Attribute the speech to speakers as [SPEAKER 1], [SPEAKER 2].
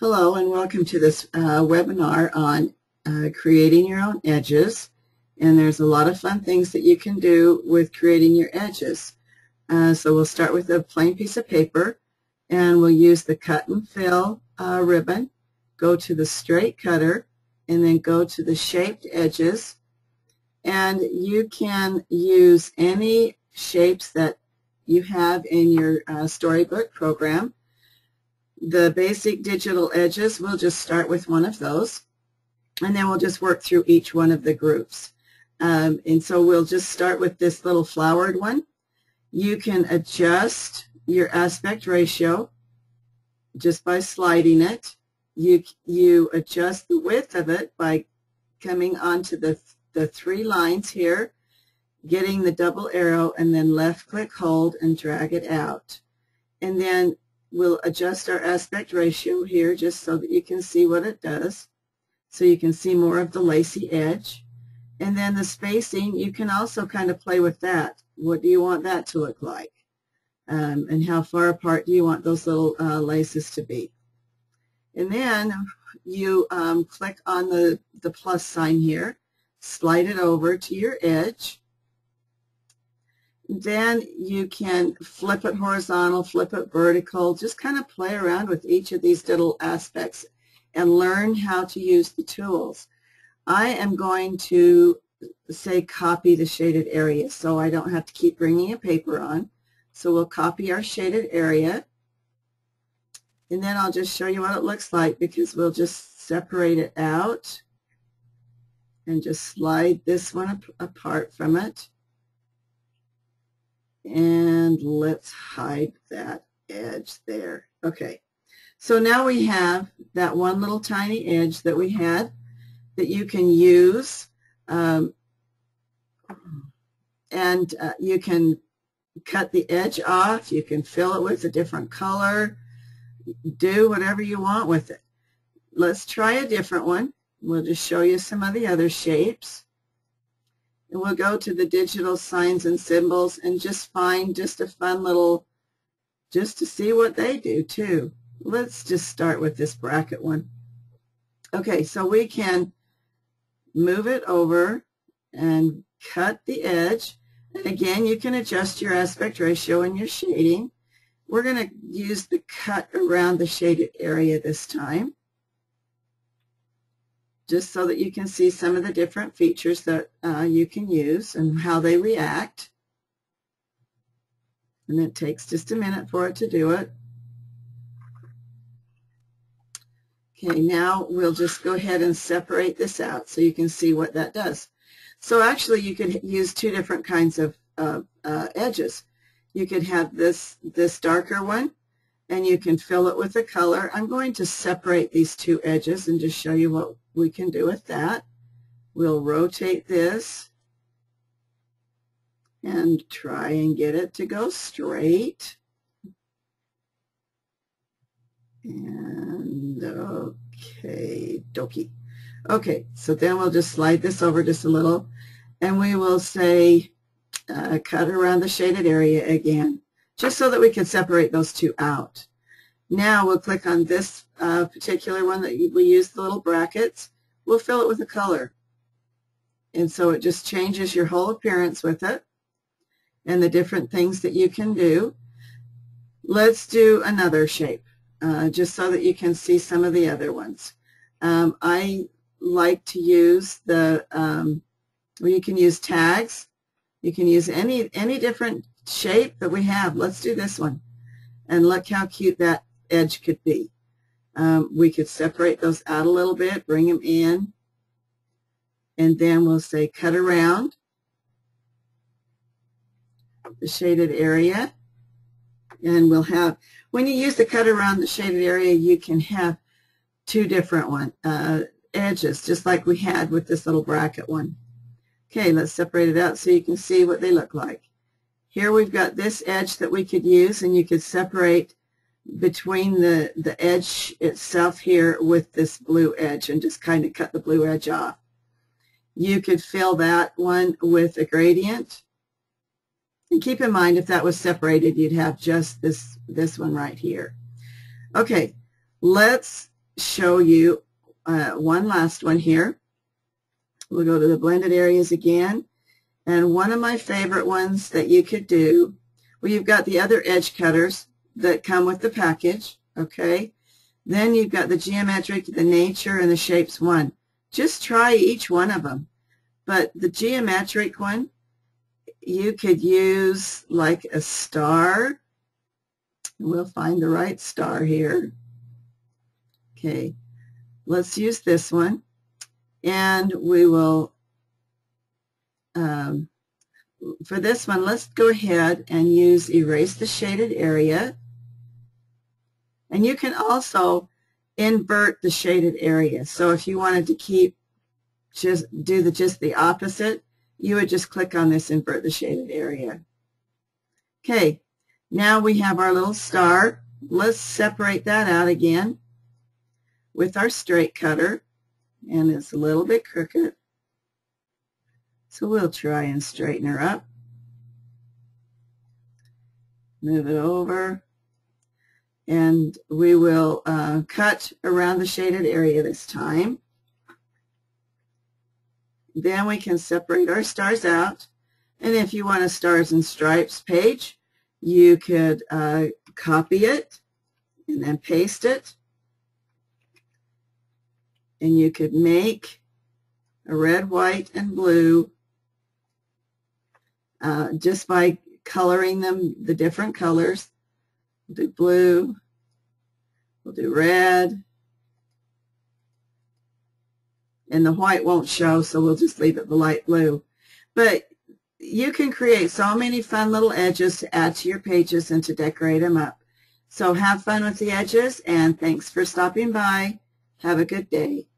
[SPEAKER 1] Hello and welcome to this webinar on creating your own edges. And there's a lot of fun things that you can do with creating your edges. So we'll start with a plain piece of paper and we'll use the cut and fill ribbon, go to the straight cutter, and then go to the shaped edges. And you can use any shapes that you have in your storybook program. The basic digital edges, we'll just start with one of those, and then we'll just work through each one of the groups. And so we'll just start with this little flowered one. You can adjust your aspect ratio just by sliding it. You adjust the width of it by coming onto the three lines here, getting the double arrow, and then left click hold and drag it out. And then we'll adjust our aspect ratio here just so that you can see what it does. So you can see more of the lacy edge. And then the spacing, you can also kind of play with that. What do you want that to look like? And how far apart do you want those little laces to be? And then you click on the plus sign here, slide it over to your edge. Then you can flip it horizontal, flip it vertical, just kind of play around with each of these little aspects and learn how to use the tools. I am going to say copy the shaded area so I don't have to keep bringing a paper on. So we'll copy our shaded area, and then I'll just show you what it looks like because we'll just separate it out and just slide this one apart from it. And let's hide that edge there. Okay, so now we have that one little tiny edge that we had that you can use, and you can cut the edge off. You can fill it with a different color. Do whatever you want with it. Let's try a different one. We'll just show you some of the other shapes. And we'll go to the digital signs and symbols and just find just a fun little, just to see what they do too. Let's just start with this bracket one. Okay, so we can move it over and cut the edge. And again, you can adjust your aspect ratio and your shading. We're going to use the cut around the shaded area this time, just so that you can see some of the different features that you can use and how they react. And it takes just a minute for it to do it. Okay, now we'll just go ahead and separate this out so you can see what that does. So actually you could use two different kinds of edges. You could have this darker one, and you can fill it with a color. I'm going to separate these two edges and just show you what we can do with that. We'll rotate this and try and get it to go straight. And okay, dokie. Okay, so then we'll just slide this over just a little, and we will say cut around the shaded area again, just so that we can separate those two out. Now we'll click on this particular one that we use the little brackets. We'll fill it with a color. And so it just changes your whole appearance with it and the different things that you can do. Let's do another shape just so that you can see some of the other ones. I like to use the, well, you can use tags. You can use any different shape that we have. Let's do this one. And look how cute that edge could be. We could separate those out a little bit, bring them in, and then we'll say cut around the shaded area. And we'll have, when you use the cut around the shaded area, you can have two different edges, just like we had with this little bracket one. Okay, let's separate it out so you can see what they look like. Here we've got this edge that we could use, and you could separate between the edge itself here with this blue edge and just kind of cut the blue edge off. You could fill that one with a gradient. And keep in mind, if that was separated, you'd have just this one right here. Okay, let's show you one last one here. We'll go to the blended areas again. And one of my favorite ones that you could do, well, you've got the other edge cutters that come with the package, okay? Then you've got the geometric, the nature, and the shapes one. Just try each one of them. But the geometric one, you could use like a star. We'll find the right star here. Okay, let's use this one. And we will, for this one, let's go ahead and use erase the shaded area. And you can also invert the shaded area. So if you wanted to keep just the opposite, you would just click on this invert the shaded area. Okay, now we have our little star. Let's separate that out again with our straight cutter, and it's a little bit crooked. So we'll try and straighten her up. Move it over. And we will cut around the shaded area this time. Then we can separate our stars out. And if you want a stars and stripes page, you could copy it and then paste it. And you could make a red, white, and blue just by coloring them the different colors. We'll do blue, we'll do red, and the white won't show, so we'll just leave it the light blue. But you can create so many fun little edges to add to your pages and to decorate them up. So have fun with the edges, and thanks for stopping by. Have a good day.